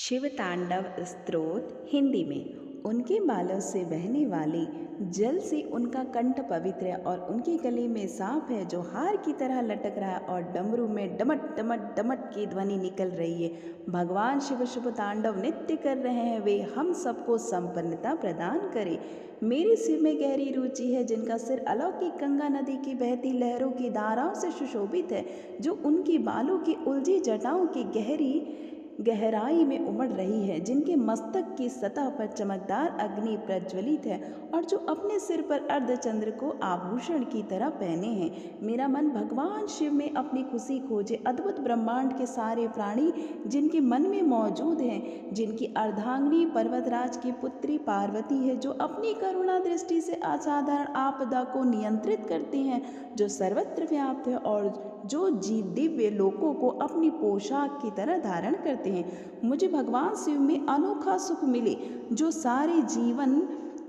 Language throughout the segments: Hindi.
शिव तांडव स्तोत्र हिंदी में। उनके बालों से बहने वाले जल से उनका कंठ पवित्र है और उनके गले में सांप है जो हार की तरह लटक रहा है और डमरू में डमट डमट डमट की ध्वनि निकल रही है। भगवान शिव शुभ तांडव नृत्य कर रहे हैं, वे हम सबको संपन्नता प्रदान करें। मेरे सिर में गहरी रुचि है, जिनका सिर अलौकिक गंगा नदी की बहती लहरों की धाराओं से सुशोभित है, जो उनकी बालों की उलझी जटाओं की गहराई में उमड़ रही है, जिनके मस्तक की सतह पर चमकदार अग्नि प्रज्वलित है और जो अपने सिर पर अर्धचंद्र को आभूषण की तरह पहने हैं। मेरा मन भगवान शिव में अपनी खुशी खोजे। अद्भुत ब्रह्मांड के सारे प्राणी जिनके मन में मौजूद हैं, जिनकी अर्धांगिनी पर्वतराज की पुत्री पार्वती है, जो अपनी करुणा दृष्टि से असाधारण आपदा को नियंत्रित करते हैं, जो सर्वत्र व्याप्त है और जो दिव्य लोकों को अपनी पोशाक की तरह धारण करते हैं। मुझे भगवान शिव में अनोखा सुख मिले, जो सारे जीवन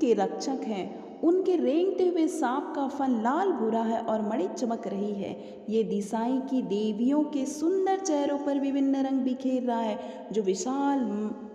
के रक्षक हैं। उनके रेंगते हुए सांप का फन लाल भूरा है और मणि चमक रही है। ये दिशाई की देवियों के सुंदर चेहरों पर विभिन्न रंग बिखेर रहा है, जो विशाल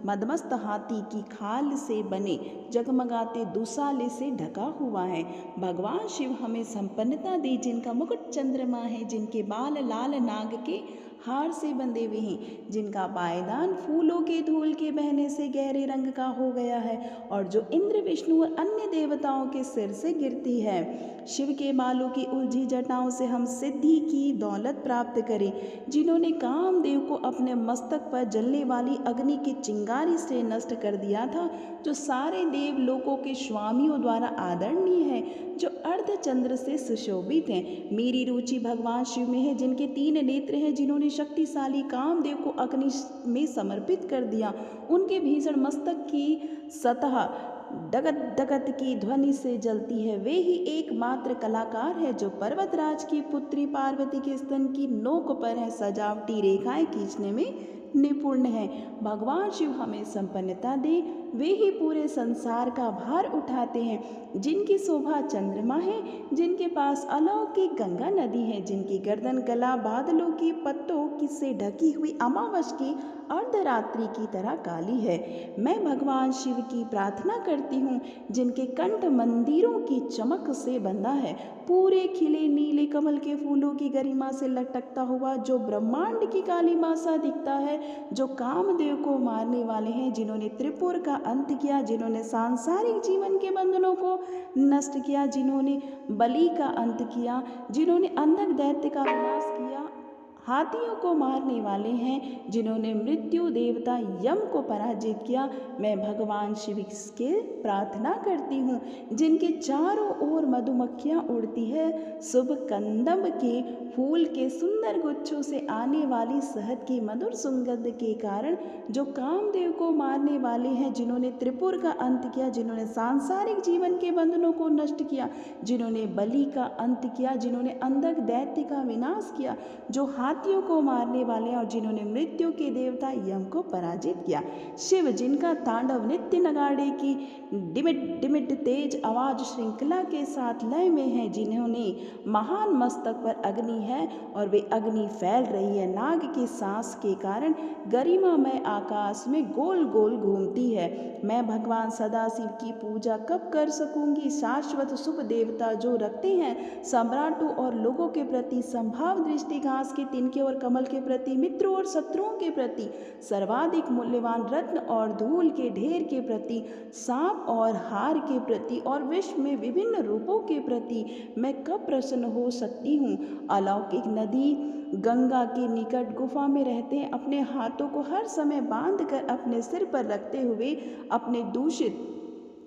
मदमस्त हाथी की खाल से बने जगमगाते दुशाले से ढका हुआ है। भगवान शिव हमें संपन्नता दे, जिनका मुकुट चंद्रमा है, जिनके बाल लाल नाग के हार से बंधे हुए हैं, जिनका पायदान फूलों के धूल के बहने से गहरे रंग का हो गया है और जो इंद्र विष्णु और अन्य देवताओं के सिर से गिरती है। शिव के बालों की उलझी जटाओं से हम सिद्धि की दौलत प्राप्त करें, जिन्होंने कामदेव को अपने मस्तक पर जलने वाली अग्नि की चिंगारी से नष्ट कर दिया था, जो सारे देव लोकों के स्वामियों द्वारा आदरणीय है, जो अर्धचंद्र से सुशोभित हैं। मेरी रुचि भगवान शिव में है, जिनके 3 नेत्र हैं, जिन्होंने शक्तिशाली कामदेव को अग्नि में समर्पित कर दिया। उनके भीषण मस्तक की सतह डगत डगत की ध्वनि से जलती है। वे ही एकमात्र कलाकार है, जो पर्वतराज की पुत्री पार्वती के स्तन की नोक पर है सजावटी रेखाएं खींचने में निपुण है। भगवान शिव हमें संपन्नता दे। वे ही पूरे संसार का भार उठाते हैं, जिनकी शोभा चंद्रमा है, जिनके पास अलौकिक गंगा नदी है, जिनकी गर्दन गला बादलों की पत्तों की से ढकी हुई अमावस की अर्धरात्रि की तरह काली है। मैं भगवान शिव की प्रार्थना करती हूँ, जिनके कंठ मंदिरों की चमक से बंधा है, पूरे खिले नीले कमल के फूलों की गरिमा से लटकता हुआ, जो ब्रह्मांड की काली माँ सा दिखता है, जो कामदेव को मारने वाले हैं, जिन्होंने त्रिपुर का अंत किया, जिन्होंने सांसारिक जीवन के बंधनों को नष्ट किया, जिन्होंने बलि का अंत किया, जिन्होंने अंधक दैत्य का विनाश किया, हाथियों को मारने वाले हैं, जिन्होंने मृत्यु देवता यम को पराजित किया। मैं भगवान शिव के प्रार्थना करती हूँ, जिनके चारों ओर मधुमक्खियाँ उड़ती है, शुभ कंदम के फूल के सुंदर गुच्छों से आने वाली शहद की मधुर सुगंध के कारण, जो कामदेव को मारने वाले हैं, जिन्होंने त्रिपुर का अंत किया, जिन्होंने सांसारिक जीवन के बंधनों को नष्ट किया, जिन्होंने बलि का अंत किया, जिन्होंने अंधक दैत्य का विनाश किया, जो हाथियों को मारने वाले और जिन्होंने मृत्यु के देवता यम को पराजित किया। शिव, जिनका तांडव नित्य नगाड़े की डिमिट डिमिट तेज आवाज श्रृंखला के साथ लय में है, जिन्होंने महान मस्तक पर अग्नि है और वे अग्नि फैल रही है, नाग की सांस के कारण गरिमामय आकाश में गोल गोल घूमती है। मैं भगवान सदाशिव की पूजा कब कर सकूंगी? शाश्वत शुभ देवता जो रखते हैं सम्राटों और लोगों के प्रति संभाव दृष्टि, घास के तिनके और कमल के प्रति, मित्रों और शत्रुओं के प्रति, सर्वाधिक मूल्यवान रत्न और धूल के ढेर के प्रति, सांप और हार के प्रति और विश्व में विभिन्न रूपों के प्रति मैं कब प्रसन्न हो सकती हूँ? अलौकिक नदी गंगा के निकट गुफा में रहते हैं, अपने हाथों को हर समय बांध कर अपने सिर पर रखते हुए अपने दूषित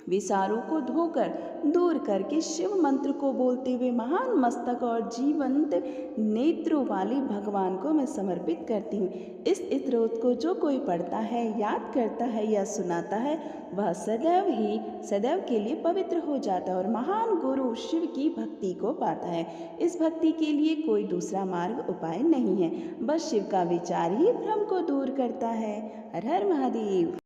विचारों को धोकर दूर करके शिव मंत्र को बोलते हुए महान मस्तक और जीवंत नेत्रों वाली भगवान को मैं समर्पित करती हूँ। इस स्त्रोत को जो कोई पढ़ता है, याद करता है या सुनाता है, वह सदैव के लिए पवित्र हो जाता है और महान गुरु शिव की भक्ति को पाता है। इस भक्ति के लिए कोई दूसरा मार्ग उपाय नहीं है, बस शिव का विचार ही भ्रम को दूर करता है। हर हर महादेव।